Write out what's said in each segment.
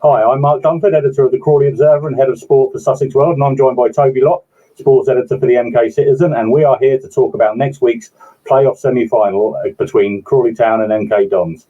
Hi, I'm Mark Dunford, editor of the Crawley Observer and head of sport for Sussex World, and I'm joined by Toby Lock, sports editor for the MK Citizen, and we are here to talk about next week's playoff semi-final between Crawley Town and MK Dons.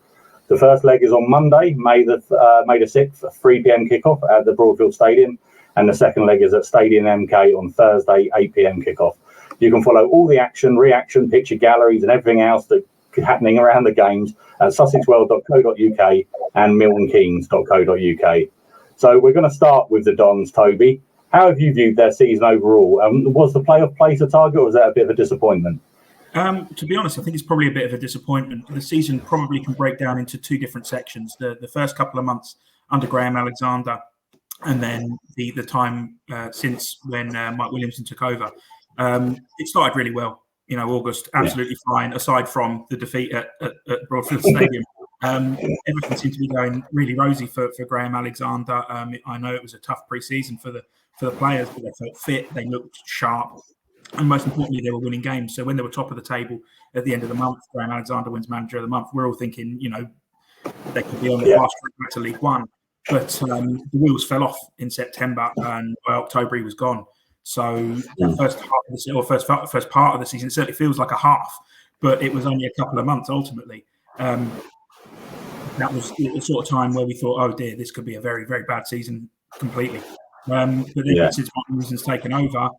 The first leg is on Monday, May the 6th, 3 p.m. kickoff at the Broadfield Stadium, and the second leg is at Stadium MK on Thursday, 8 p.m. kickoff. You can follow all the action, reaction, picture galleries, and everything else that's happening around the games at sussexworld.co.uk and miltonkeynes.co.uk. So we're going to start with the Dons, Toby. How have you viewed their season overall? Was the playoff place a target, or was that a bit of a disappointment? To be honest, I think it's probably a bit of a disappointment. The season probably can break down into two different sections. The first couple of months under Graham Alexander, and then the time since when Mike Williamson took over. It started really well. August, absolutely fine, aside from the defeat at Broadfield Stadium. Everything seemed to be going really rosy for Graham Alexander. I know it was a tough pre-season for the players, but they felt fit, they looked sharp, and most importantly, they were winning games. So when they were top of the table at the end of the month, Graham Alexander wins Manager of the Month, we're all thinking, they could be on the fast track back to League One. But the wheels fell off in September, and by October he was gone. So the first part of the season, it certainly feels like a half, but it was only a couple of months ultimately. That was the sort of time where we thought, oh dear, this could be a very, very bad season completely. But then since Mike Williamson's taken over,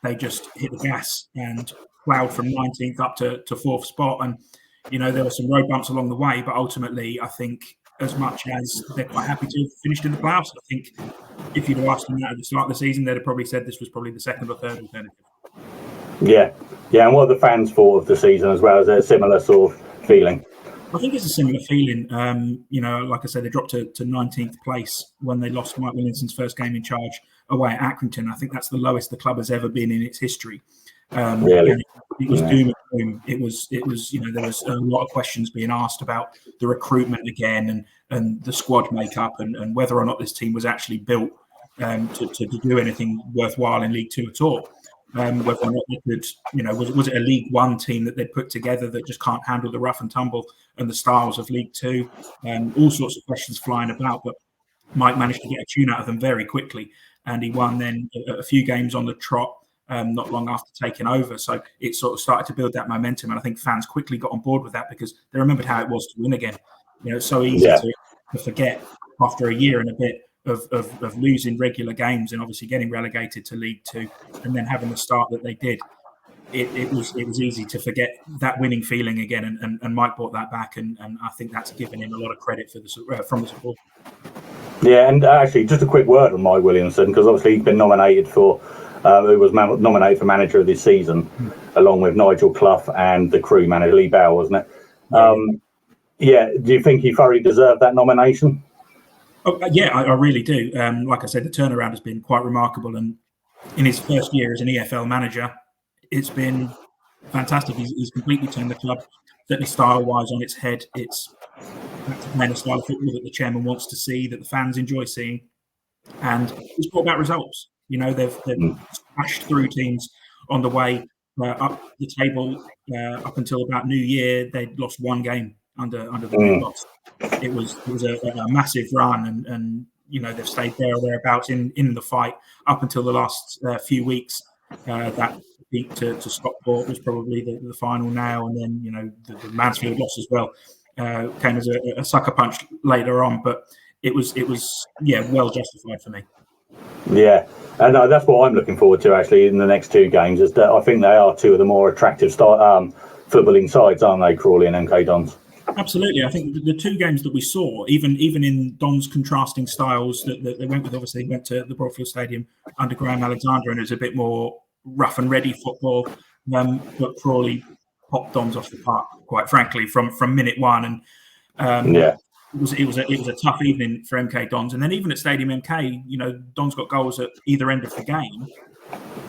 they just hit the gas and ploughed from 19th up to 4th spot. And, there were some road bumps along the way, but ultimately I think as much as they're quite happy to have finished in the playoffs, I think if you'd have asked them that at the start of the season, they'd have probably said this was probably the second or third alternative. Yeah, and what are the fans thought of the season as well? Is there a similar sort of feeling? I think it's a similar feeling. Like I said, they dropped to 19th place when they lost Mike Williamson's first game in charge away at Accrington. I think that's the lowest the club has ever been in its history. Really? It was doom and gloom. It was. There was a lot of questions being asked about the recruitment again and the squad makeup and whether or not this team was actually built to do anything worthwhile in League Two at all. Whether or not they could, was it a League One team that they'd put together that just can't handle the rough and tumble and the styles of League Two? All sorts of questions flying about, but Mike managed to get a tune out of them very quickly, and he won then a few games on the trot. Not long after taking over. So it sort of started to build that momentum. And I think fans quickly got on board with that because they remembered how it was to win again. It's so easy to forget after a year and a bit of losing regular games and obviously getting relegated to League Two and then having the start that they did. It was easy to forget that winning feeling again. And Mike brought that back. And I think that's given him a lot of credit from the support. Yeah, and actually, just a quick word on Mike Williamson, because obviously he's been nominated for who was nominated for manager of this season, along with Nigel Clough and the crew manager, Lee Bowell, wasn't it? Do you think he thoroughly deserved that nomination? I really do. Like I said, the turnaround has been quite remarkable. And in his first year as an EFL manager, it's been fantastic. He's completely turned the club, certainly style-wise, on its head. It's a style of football that the chairman wants to see, that the fans enjoy seeing. And it's brought about results. They've smashed through teams on the way up the table up until about New Year. They'd lost one game under the new boss. It was a massive run, and they've stayed there or thereabouts in the fight up until the last few weeks. That beat to Stockport was probably the final now, and then the Mansfield loss as well came as a sucker punch later on. But it was well justified for me. Yeah, and that's what I'm looking forward to actually in the next two games. Is that I think they are two of the more attractive footballing sides, aren't they, Crawley and MK Dons? Absolutely. I think the two games that we saw, even in Dons' contrasting styles that they went with, obviously went to the Broadfield Stadium under Graham Alexander, and it was a bit more rough and ready football. But Crawley popped Dons off the park, quite frankly, from minute one. And It was a tough evening for MK Dons, and then even at Stadium MK, Dons got goals at either end of the game,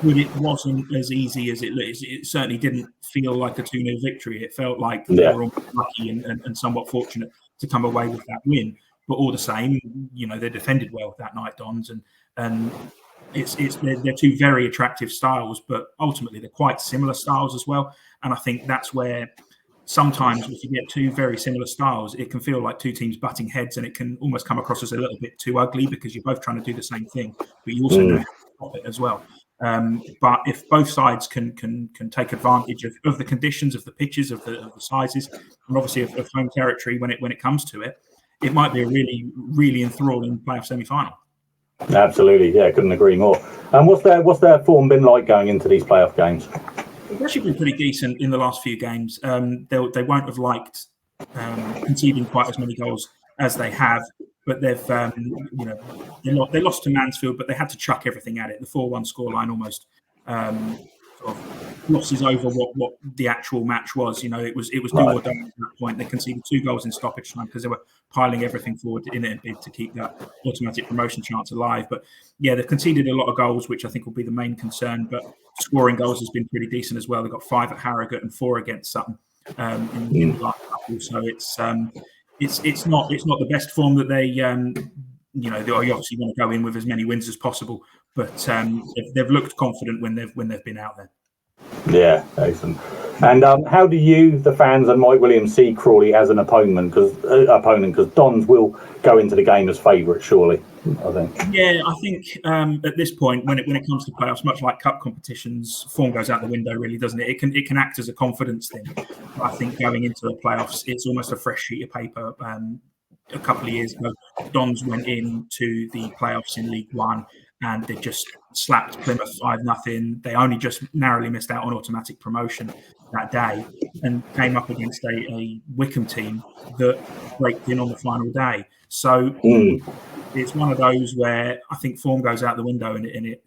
but it wasn't as easy as it looked. It certainly didn't feel like a 2-0 victory. It felt like they were all lucky and somewhat fortunate to come away with that win. But all the same, they defended well that night, Dons, and they're two very attractive styles, but ultimately they're quite similar styles as well. And I think that's where sometimes if you get two very similar styles, it can feel like two teams butting heads, and it can almost come across as a little bit too ugly because you're both trying to do the same thing, but you also know how to stop it as well. But if both sides can take advantage of the conditions, of the pitches, of the sizes, and obviously of home territory when it comes to it, it might be a really, really enthralling playoff semi-final. Absolutely, yeah, couldn't agree more. And what's their form been like going into these playoff games? It's actually been pretty decent in the last few games. They won't have liked conceding quite as many goals as they have, but they've they lost to Mansfield, but they had to chuck everything at it. The 4-1 scoreline almost sort of glosses over what the actual match was. It was do or die at that point. They conceded 2 goals in stoppage time because they were piling everything forward in a bid to keep that automatic promotion chance alive. But yeah, they've conceded a lot of goals, which I think will be the main concern. But scoring goals has been pretty decent as well. They've got 5 at Harrogate and 4 against Sutton in the last couple. So it's not the best form that they they obviously want to go in with as many wins as possible. But they've looked confident when they've been out there. Yeah, excellent. And how do you, the fans, and Mike Williams see Crawley as an opponent? Because Dons will go into the game as favourites, surely. I think. Yeah, I think at this point, when it comes to playoffs, much like cup competitions, form goes out the window, really, doesn't it? It can act as a confidence thing. But I think going into the playoffs, it's almost a fresh sheet of paper. A couple of years ago, Dons went into the playoffs in League One, and they just slapped Plymouth 5-0. They only just narrowly missed out on automatic promotion that day, and came up against a Wycombe team that braked in on the final day. So it's one of those where I think form goes out the window, and it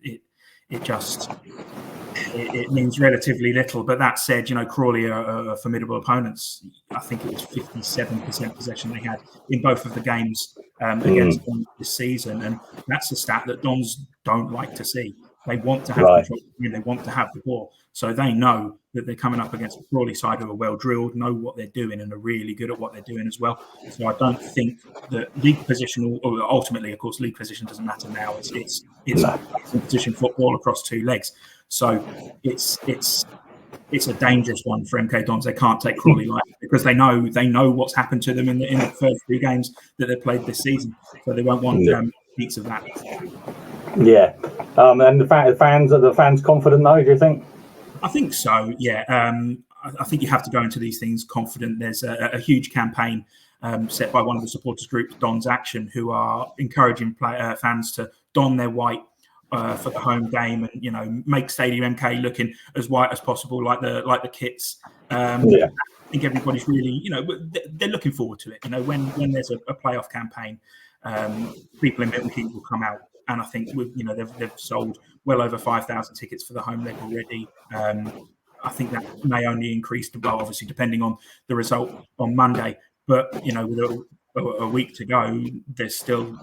means relatively little. But that said, Crawley are formidable opponents. I think it was 57% possession they had in both of the games against them this season, and that's a stat that Dons don't like to see. They want to have control, they want to have the ball. So they know that they're coming up against a Crawley side who are well drilled, know what they're doing, and are really good at what they're doing as well. So I don't think that league position, or ultimately, of course, league position doesn't matter now. It's competition football across 2 legs. So it's a dangerous one for MK Dons. They can't take Crawley lightly because they know what's happened to them in the first 3 games that they've played this season. So they won't want beats of that. Yeah, and the fans confident though? Do you think? I think so. Yeah, I think you have to go into these things confident. There's a huge campaign set by one of the supporters groups, Dons Action, who are encouraging fans to don their white for the home game, and make Stadium MK looking as white as possible, like the kits. I think everybody's really, they're looking forward to it. When there's a playoff campaign, people in Milton Keynes will come out. And I think they've sold well over 5,000 tickets for the home leg already. I think that may only increase, well, obviously depending on the result on Monday. But with a week to go, there's still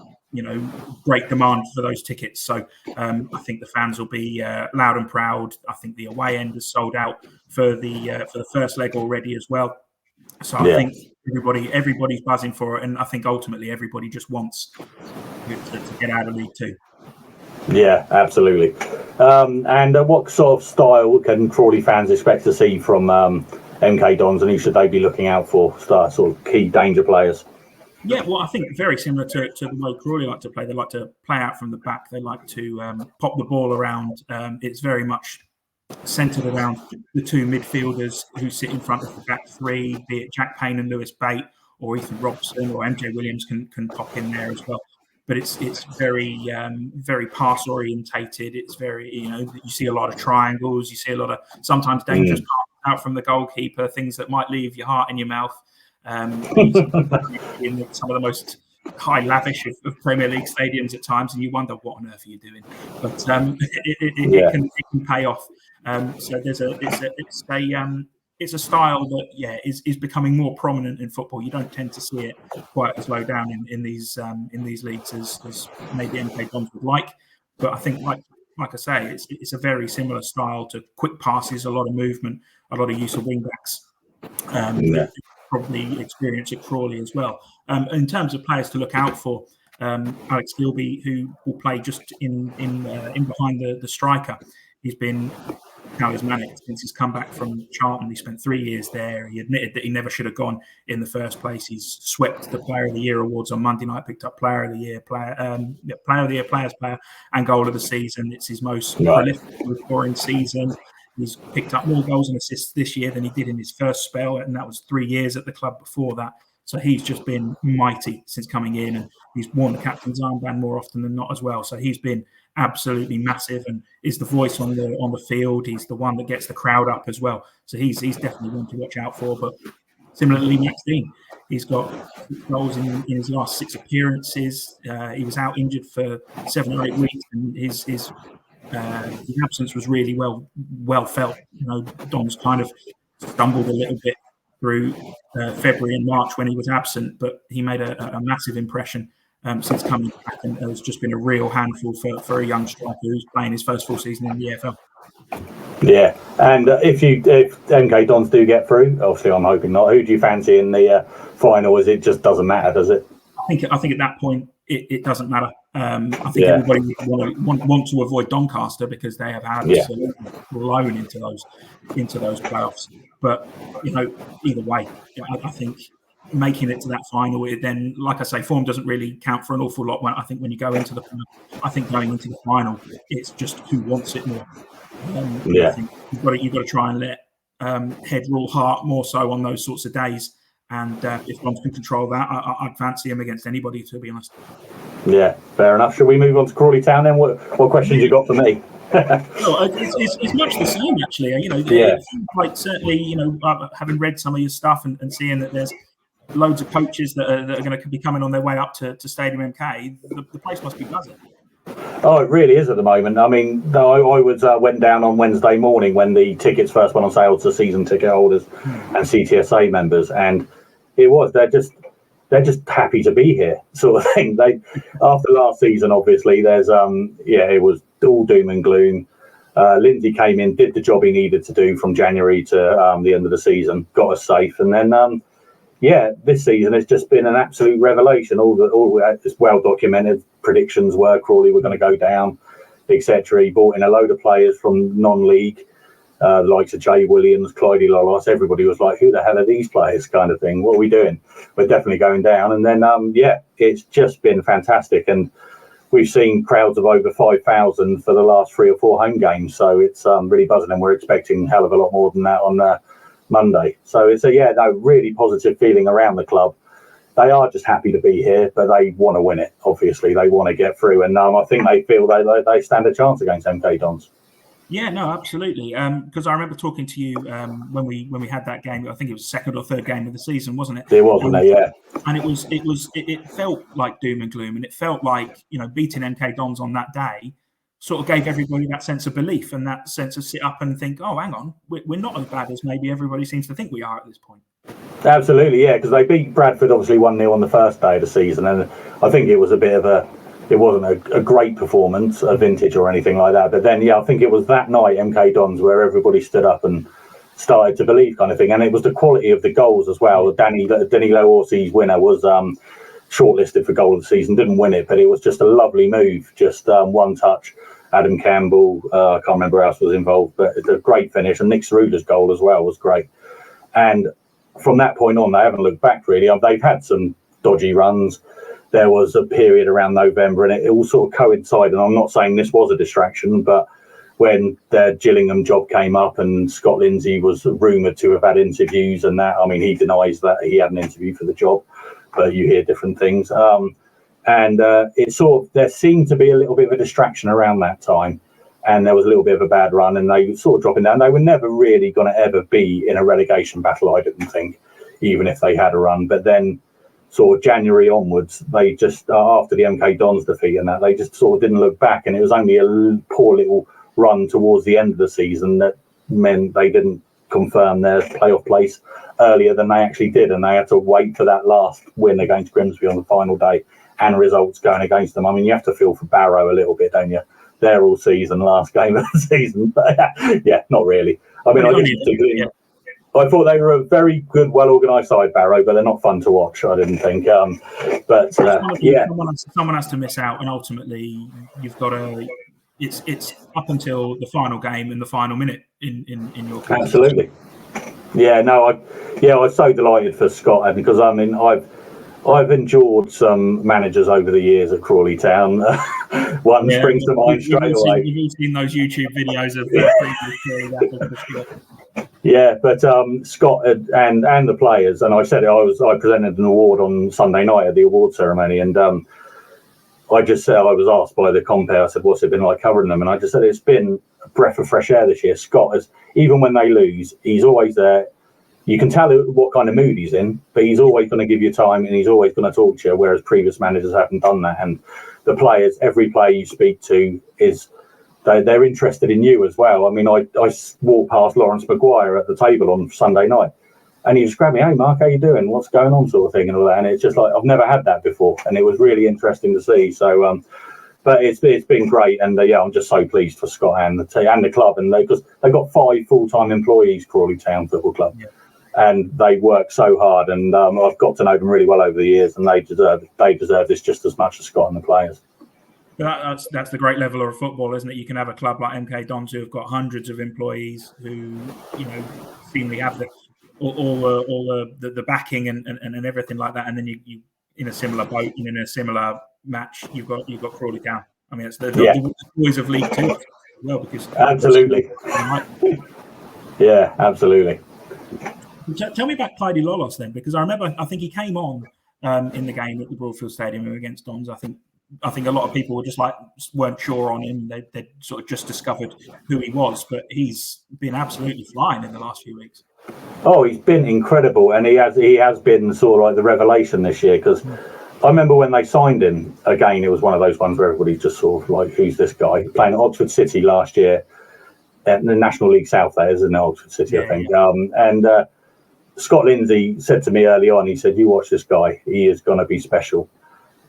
great demand for those tickets. So I think the fans will be loud and proud. I think the away end is sold out for the first leg already as well. So I think everybody's buzzing for it, and I think ultimately everybody just wants to get out of League Two. Yeah, absolutely. And what sort of style can Crawley fans expect to see from MK Dons, and who should they be looking out for? Sort of key danger players. Yeah, well, I think very similar to the way Crawley like to play. They like to play out from the back. They like to pop the ball around. It's very much centred around the 2 midfielders who sit in front of the back 3, be it Jack Payne and Lewis Bate, or Ethan Robson, or MJ Williams can pop in there as well. But it's very very pass orientated. It's very you see a lot of triangles. You see a lot of sometimes dangerous passes out from the goalkeeper, things that might leave your heart in your mouth. In some of the most lavish of Premier League stadiums at times, and you wonder what on earth are you doing. But it can pay off. So it's a style that is becoming more prominent in football. You don't tend to see it quite as low down in these leagues as maybe MK Dons would like. But I think like I say, it's a very similar style to quick passes, a lot of movement, a lot of use of wing backs. Probably experience at Crawley as well. In terms of players to look out for, Alex Gilby, who will play just in behind the striker, he's been talismanic since he's come back from Charlton. He spent 3 years there. He admitted that he never should have gone in the first place. He's swept the Player of the Year awards on Monday night, picked up Player of the Year, Player of the Year, Players Player, and Goal of the Season. It's his most prolific scoring season. He's picked up more goals and assists this year than he did in his first spell, and that was 3 years at the club before that. So he's just been mighty since coming in, and he's worn the captain's armband more often than not as well. So he's been absolutely massive and is the voice on the field. He's the one that gets the crowd up as well. So he's definitely one to watch out for. But similarly, Max Dean, he's got goals in his last 6 appearances. He was out injured for 7 or 8 weeks, and his absence was really well felt. You know, Don's kind of stumbled a little bit through February and March when he was absent, but he made a massive impression since coming back, and has just been a real handful for a young striker who's playing his first full season in the EFL. Yeah, and if MK Dons do get through, obviously I'm hoping not, who do you fancy in the final? Is it just doesn't matter, does it? I think at that point it doesn't matter. I think everybody want to avoid Doncaster because they have had blown into those playoffs. But either way, I think making it to that final, then, like I say, form doesn't really count for an awful lot. When you go into the final, I think going into the final, it's just who wants it more. I think you've got to try and let head rule heart more so on those sorts of days. And if Dons can control that, I'd fancy him against anybody, to be honest. Yeah, fair enough. Should we move on to Crawley Town then? What questions you got for me? It's much the same, actually. Like certainly, having read some of your stuff and seeing that there's loads of coaches that are going to be coming on their way up to Stadium MK, the place must be buzzing. Oh, it really is at the moment. I mean, I went down on Wednesday morning when the tickets first went on sale to season ticket holders and CTSA members, and they're just happy to be here, sort of thing. After last season, obviously, there's it was all doom and gloom. Lindsay came in, did the job he needed to do from January to the end of the season, got us safe, and then this season it's just been an absolute revelation. All it's well documented. Predictions were Crawley were going to go down, etc. He brought in a load of players from non-league, the likes of Jay Williams, Clyde Lolos. Everybody was like, "Who the hell are these players?" kind of thing. What are we doing? We're definitely going down. And then it's just been fantastic. And we've seen crowds of over 5,000 for the last 3 or 4 home games. So it's really buzzing, and we're expecting a hell of a lot more than that on Monday. So it's really positive feeling around the club. They are just happy to be here, but they want to win it. Obviously, they want to get through, and I think they feel they stand a chance against MK Dons. Yeah, no, absolutely. Because I remember talking to you when we had that game. I think it was the 2nd or 3rd game of the season, wasn't it? It was, wasn't it? Yeah. And it felt like doom and gloom, and it felt like beating MK Dons on that day sort of gave everybody that sense of belief and that sense of sit up and think, oh, hang on, we're not as bad as maybe everybody seems to think we are at this point. Absolutely, yeah, because they beat Bradford obviously 1-0 on the first day of the season, and I think it was it wasn't a great performance, a vintage or anything like that. But then, I think it was that night, MK Dons, where everybody stood up and started to believe, kind of thing. And it was the quality of the goals as well. Danilo Orsi's winner was shortlisted for goal of the season, didn't win it, but it was just a lovely move, just one touch. Adam Campbell, I can't remember who else was involved, but it's a great finish. And Nick Ceruda's goal as well was great. And from that point on, they haven't looked back really. They've had some dodgy runs. There was a period around November, and it all sort of coincided. And I'm not saying this was a distraction, but when their Gillingham job came up and Scott Lindsay was rumoured to have had interviews and that, I mean, he denies that he had an interview for the job, but you hear different things. There seemed to be a little bit of a distraction around that time, and there was a little bit of a bad run, and they sort of dropping down. They were never really going to ever be in a relegation battle, I didn't think, even if they had a run. But then sort of January onwards, they just, after the MK Dons defeat and that, they just sort of didn't look back, and it was only a poor little run towards the end of the season that meant they didn't confirm their playoff place earlier than they actually did, and they had to wait for that last win against Grimsby on the final day and results going against them. I mean, you have to feel for Barrow a little bit, don't you? They're all season, last game of the season. But yeah, not really. I mean, I thought they were a very good, well-organised side, Barrow, but they're not fun to watch, I didn't think. Someone has to miss out, and ultimately you've got to it's up until the final game and the final minute in your career. Absolutely. Yeah, no, I was so delighted for Scott, because I mean I've endured some managers over the years at Crawley Town. One springs to mind straight away. You've all seen those YouTube videos of previous careers. Yeah, but Scott and the players, and I said it, I presented an award on Sunday night at the award ceremony, and I just said, I was asked by the compere, I said, what's it been like covering them? And I just said, it's been a breath of fresh air this year. Scott is, even when they lose, he's always there. You can tell what kind of mood he's in, but he's always going to give you time, and he's always going to talk to you, whereas previous managers haven't done that. And the players, every player you speak to is, they're interested in you as well. I mean, I walked past Lawrence Maguire at the table on Sunday night, and he just grabbed me, hey Mark, how you doing? What's going on, sort of thing, and all that. And it's just like, I've never had that before, and it was really interesting to see. So, but it's been great, and I'm just so pleased for Scott and the club, and because they've got 5 full-time employees, Crawley Town Football Club. Yeah. And they work so hard, and I've got to know them really well over the years, and they deserve this just as much as Scott and the players. That's the great level of football, isn't it? You can have a club like MK Dons who have got hundreds of employees who, seemingly have all the backing and everything like that, and then you in a similar boat and in a similar match, you've got Crawley Town. I mean, it's the boys of League Two, well, because absolutely, yeah, absolutely. Tell me about Clyde Lolos then, because I think he came on in the game at the Broadfield Stadium against Dons. I think a lot of people were just weren't sure on him. They sort of just discovered who he was, but he's been absolutely flying in the last few weeks. Oh, he's been incredible, and he has been sort of like the revelation this year, because I remember when they signed him, again, it was one of those ones where everybody just sort of like, who's this guy? Playing at Oxford City last year, in the National League South, there is in Oxford City, I think. Yeah. Scott Lindsay said to me early on, he said, you watch this guy, he is going to be special.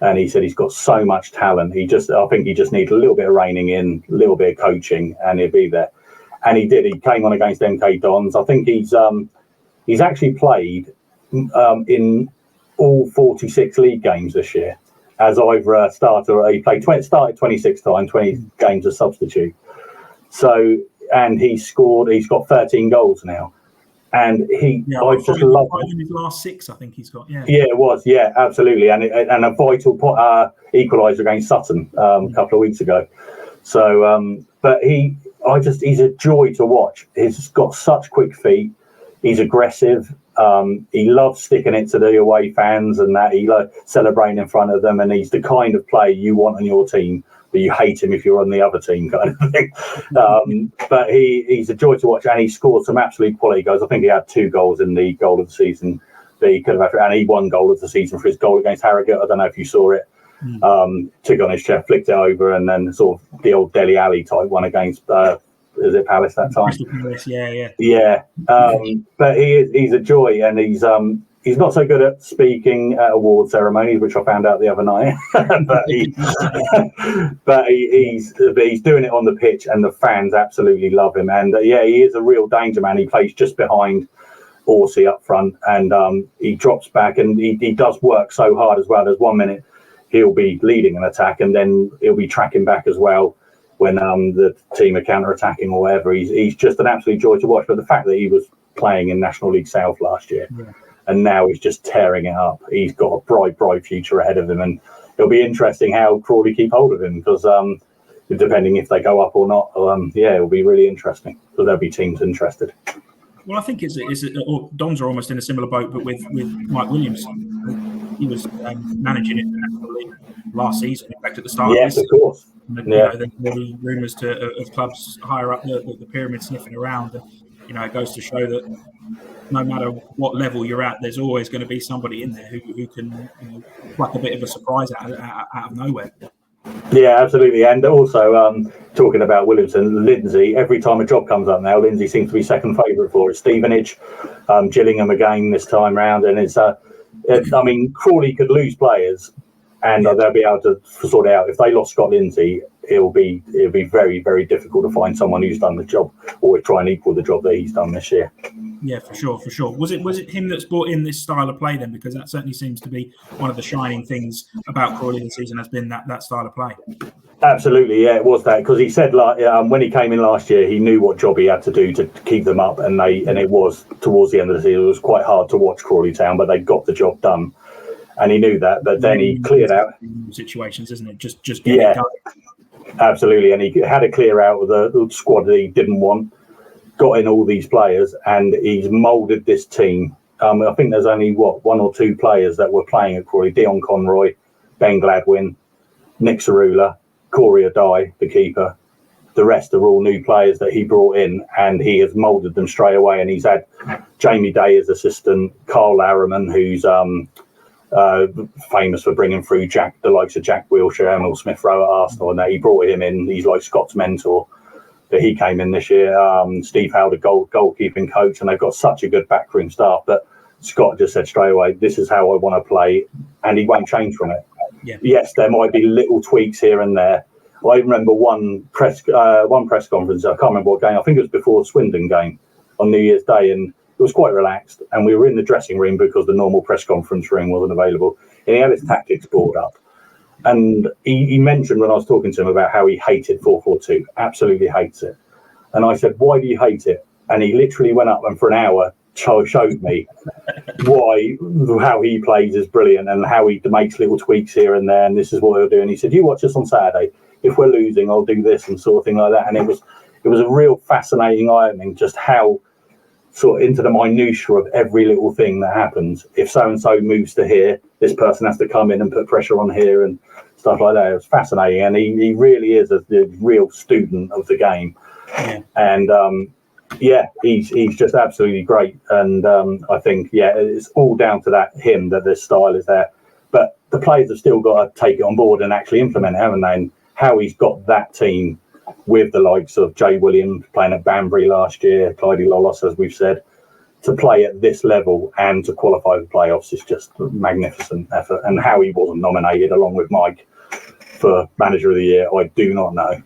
And he said he's got so much talent. I think he just needs a little bit of reining in, a little bit of coaching, and he'll be there. And he did. He came on against MK Dons. I think he's actually played in all 46 league games this year as either a starter. He started 26 times, 20 games as substitute. So, and he's got 13 goals now. And I just love him. In his last 6, I think he's got. Yeah, it was. Yeah, absolutely. And a vital equaliser against Sutton a couple of weeks ago. So, but he's a joy to watch. He's got such quick feet. He's aggressive. He loves sticking it to the away fans, and that he loves celebrating in front of them. And he's the kind of player you want on your team, but you hate him if you're on the other team, kind of thing. But he's a joy to watch, and he scored some absolute quality goals. I think he had 2 goals in the goal of the season that he could have had, and he won goal of the season for his goal against Harrogate. I don't know if you saw it. Took on his chest, flicked it over, and then sort of the old Dele Alli type one against is it Palace that time? Yeah. But he's a joy, and he's not so good at speaking at award ceremonies, which I found out the other night. but he's doing it on the pitch, and the fans absolutely love him. And he is a real danger man. He plays just behind Orsi up front, and he drops back, and he does work so hard as well. There's 1 minute he'll be leading an attack, and then he'll be tracking back as well when the team are counter-attacking or whatever. He's just an absolute joy to watch. But the fact that he was playing in National League South last year, and now he's just tearing it up. He's got a bright future ahead of him, and it'll be interesting how Crawley keep hold of him, because depending if they go up or not, it'll be really interesting, because there'll be teams interested. Well, I think Dons are almost in a similar boat, but with Mike Williams. He was managing it in the National League last season, in fact, at the start of this. Yes, of course. There's many rumours of clubs higher up the pyramid sniffing around. And, it goes to show that no matter what level you're at, there's always going to be somebody in there who can pluck a bit of a surprise out of nowhere. Yeah, absolutely. And also, talking about Williamson, Lindsay, every time a job comes up now, Lindsay seems to be second favourite for it. Stevenage, Gillingham again this time round. And Crawley could lose players, and they'll be able to sort it out. If they lost Scott Lindsay, it'll be very, very difficult to find someone who's done the job or try and equal the job that he's done this year. Yeah, for sure. Was it him that's brought in this style of play then? Because that certainly seems to be one of the shining things about Crawley this season has been that style of play. Absolutely, yeah, it was that, because he said when he came in last year, he knew what job he had to do to keep them up, and it was towards the end of the season. It was quite hard to watch Crawley Town, but they got the job done, and he knew that. But then he cleared out situations, isn't it? Just get it done. Absolutely, and he had to clear out of the squad that he didn't want. Got in all these players, and he's moulded this team. I think there's only one or two players that were playing at Crawley: Dion Conroy, Ben Gladwin, Nick Cerula, Corey O'Dye, the keeper. The rest are all new players that he brought in, and he has moulded them straight away. And he's had Jamie Day as assistant, Carl Larriman, who's famous for bringing through the likes of Jack Wilshere, Emil Smith Rowe at Arsenal, and he brought him in. He's like Scott's mentor. But he came in this year. Steve Howe, the goalkeeping coach, and they've got such a good backroom staff. But Scott just said straight away, "This is how I want to play," and he won't change from it. Yeah. Yes, there might be little tweaks here and there. I remember one press conference. I can't remember what game. I think it was before the Swindon game on New Year's Day, and it was quite relaxed. And we were in the dressing room because the normal press conference room wasn't available. And he had his tactics board up, and he mentioned when I was talking to him about how he hated 4-4-2, absolutely hates it. And I said, "Why do you hate it?" And he literally went up and for an hour showed me how he plays is brilliant and how he makes little tweaks here and there, and this is what he'll do. And he said, "You watch this on Saturday. If we're losing, I'll do this," and sort of thing like that. And it was a real fascinating eye-opening, just how sort of into the minutiae of every little thing that happens. If so and so moves to here, this person has to come in and put pressure on here and stuff like that. It was fascinating, and he really is a real student of the game. Yeah. And he's just absolutely great. And I think it's all down to that this style is there. But the players have still got to take it on board and actually implement it, haven't they? And how he's got that team with the likes of Jay Williams playing at Banbury last year, Clyde Lollos, as we've said, to play at this level and to qualify for playoffs is just a magnificent effort. And how he wasn't nominated along with Mike for Manager of the Year, I do not know.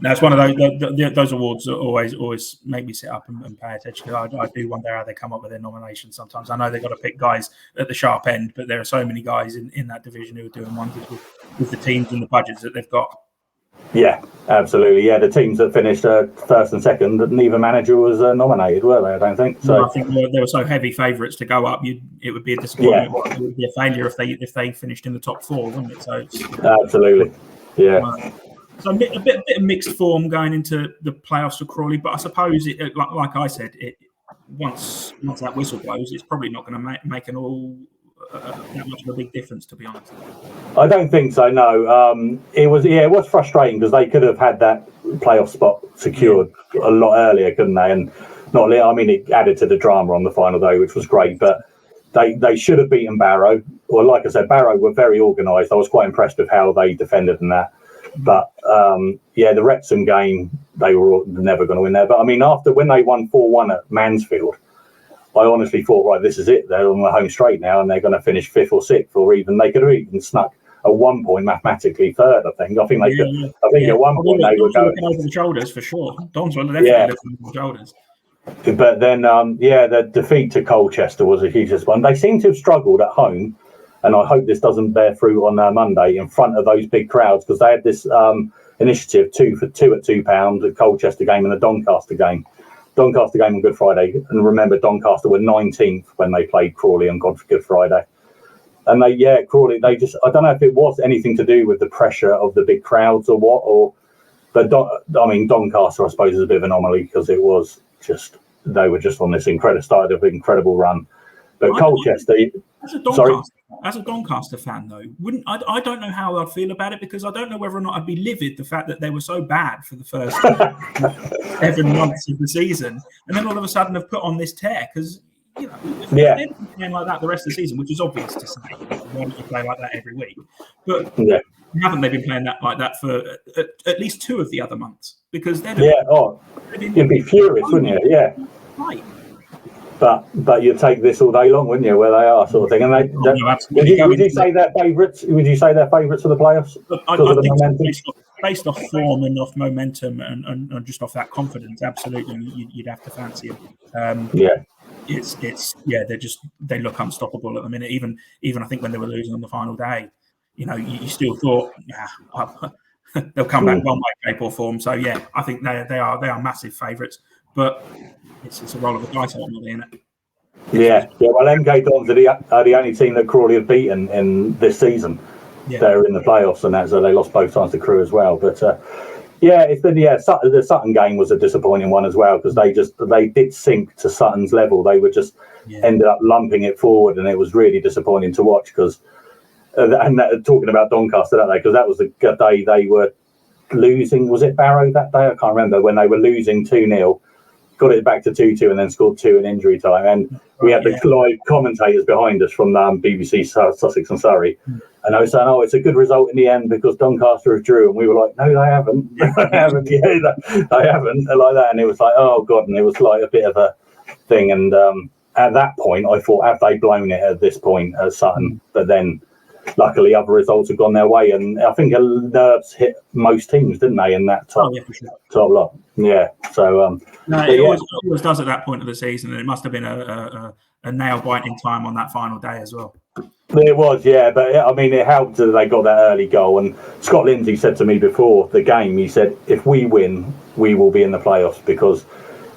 Now, it's one of those awards that always make me sit up and pay attention. I do wonder how they come up with their nominations sometimes. I know they've got to pick guys at the sharp end, but there are so many guys in that division who are doing wonders with the teams and the budgets that they've got. Yeah, absolutely. Yeah, the teams that finished first and second, neither manager was nominated, were they? I don't think so. No, I think they were so heavy favourites to go up. It would be a disappointment. Yeah. It would be a failure if they finished in the top four, wouldn't it? So absolutely, yeah. So a bit of mixed form going into the playoffs for Crawley, but I suppose like I said, once that whistle blows, it's probably not going to make that much of a big difference, to be honest. I don't think so. No, it was frustrating because they could have had that playoff spot secured a lot earlier, couldn't they? And it added to the drama on the final day, which was great. But they should have beaten Barrow. Well, like I said, Barrow were very organised. I was quite impressed with how they defended in that. But the Wrexham game, they were never going to win there. But when they won 4-1 at Mansfield, I honestly thought, right, this is it. They're on the home straight now, and they're going to finish 5th or 6th, or even they could have even snuck at one point mathematically 3rd. I think they could. I think at one point they were going over the shoulders for sure. Don's were definitely looking over the shoulders. But then, the defeat to Colchester was a huge one. They seem to have struggled at home, and I hope this doesn't bear fruit on Monday in front of those big crowds, because they had this initiative 2 for 2 at £2, the Colchester game and the Doncaster game. Doncaster game on Good Friday, and remember Doncaster were 19th when they played Crawley on Good Friday. And Crawley, I don't know if it was anything to do with the pressure of the big crowds or what, Doncaster I suppose is a bit of an anomaly because they were just on this incredible run. But Colchester, as a Doncaster fan, though, I don't know how I'd feel about it, because I don't know whether or not I'd be livid the fact that they were so bad for the first 7 months of the season, and then all of a sudden have put on this tear. Because if they're playing like that the rest of the season, which is obvious to say, why don't you play like that every week? But haven't they been playing like that for at least 2 of the other months? Because you'd be furious, wouldn't you? Yeah. but you'd take this all day long, wouldn't you? Where they are, sort of thing. And would you say they're favourites? Would you say they're favourites for the playoffs? I think based off form and off momentum and just off that confidence, absolutely, you'd have to fancy them. They look unstoppable at the minute. Even I think when they were losing on the final day, you still thought, they'll come back one way, shape or form. So yeah, I think they are massive favourites, but it's a roll of the dice ultimately, isn't it? Yeah. Well, MK Dons are the only team that Crawley have beaten in this season. Yeah. They're in the playoffs, and so they lost both times to Crewe as well. But it's been the Sutton game was a disappointing one as well, because they did sink to Sutton's level. They were just ended up lumping it forward, and it was really disappointing to watch. Because talking about Doncaster that day, because that was the day they were losing. Was it Barrow that day? I can't remember, when they were losing 2-0. Got it back to 2-2 and then scored 2 in injury time. And we had the live commentators behind us from BBC Sussex and Surrey. And I was saying, it's a good result in the end because Doncaster have drew. And we were like, no, they haven't. They haven't. They haven't. Like that. And it was like, oh, God. And it was like a bit of a thing. And at that point, I thought, have they blown it at this point at Sutton? But then, luckily, other results have gone their way. And I think nerves hit most teams, didn't they, in that top lot? Yeah. So it always does at that point of the season, and it must have been a nail-biting time on that final day as well. It was, yeah, but I mean, it helped that they got that early goal. And Scott Lindsay said to me before the game, he said, if we win, we will be in the playoffs, because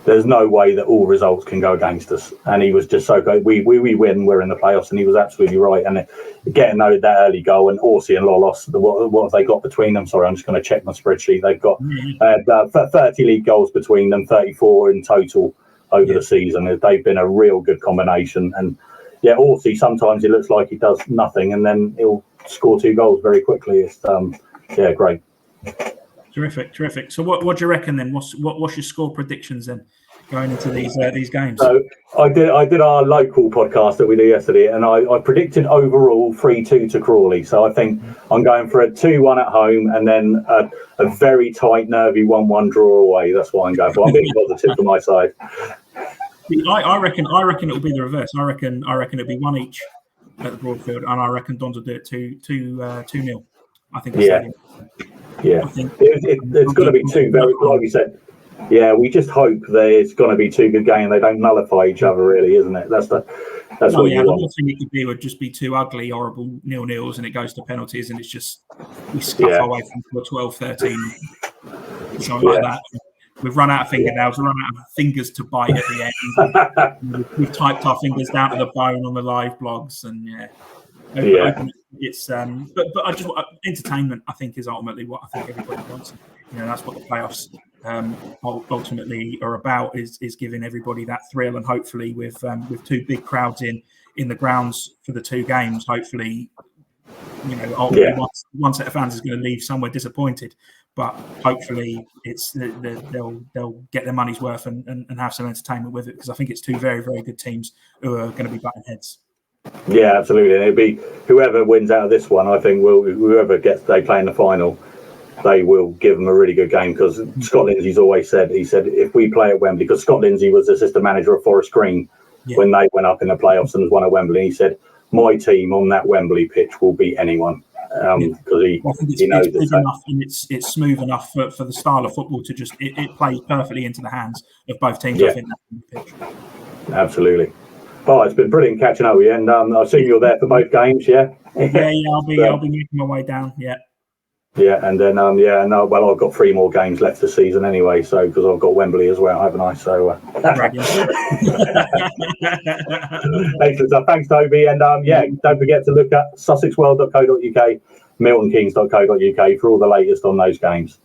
there's no way that all results can go against us. And he was just so good. We win, we're in the playoffs, and he was absolutely right. And getting that early goal, and Orsi and Lolos, what have they got between them? Sorry, I'm just going to check my spreadsheet. They've got 30 league goals between them, 34 in total over the season. They've been a real good combination. And Orsi, sometimes it looks like he does nothing, and then he'll score 2 goals very quickly. It's great. Terrific. So what do you reckon then? What's your score predictions then going into these games? So I did our local podcast that we did yesterday, and I predicted overall 3-2 to Crawley. So I think I'm going for a 2-1 at home, and then a very tight, nervy 1-1 draw away. That's what I'm going for. I'm being positive for my side. I reckon it'll be the reverse. I reckon it'll be 1 each at the Broadfield, and I reckon Dons will do it 2-0. I think. Yeah, it's going to be 2 very, like you said. Yeah, we just hope that it's going to be 2 good games. They don't nullify each other, really, isn't it? That's what you want. The worst thing it could be would just be 2 ugly, horrible 0-0s, and it goes to penalties, and it's just we scuff our way from 12-13, something like that. We've run out of fingernails. We've run out of fingers to bite at the end. We've typed our fingers down to the bone on the live blogs, and it's but I just entertainment, I think, is ultimately what I think everybody wants. That's what the playoffs ultimately are about, is giving everybody that thrill, and hopefully with 2 big crowds in the grounds for the 2 games, hopefully one set of fans is going to leave somewhere disappointed, but hopefully it's they'll get their money's worth and have some entertainment with it, because I think it's 2 very, very good teams who are going to be butting heads. Yeah, absolutely. And it'll be whoever wins out of this one, I think whoever they play in the final, they will give them a really good game, because Scott Lindsay's always said, if we play at Wembley, because Scott Lindsay was assistant manager of Forest Green when they went up in the playoffs and won at Wembley. He said, my team on that Wembley pitch will beat anyone, because he knows it's big enough, and it's smooth enough for the style of football to just it plays perfectly into the hands of both teams. I think that pitch. Absolutely. Oh, it's been brilliant catching up with you, and I assume you're there for both games, yeah? I'll be making my way down, Yeah, and then well, I've got 3 more games left this season anyway, so because I've got Wembley as well, haven't I? So excellent stuff. Thanks, Toby, and don't forget to look at sussexworld.co.uk, miltonkeynes.co.uk for all the latest on those games.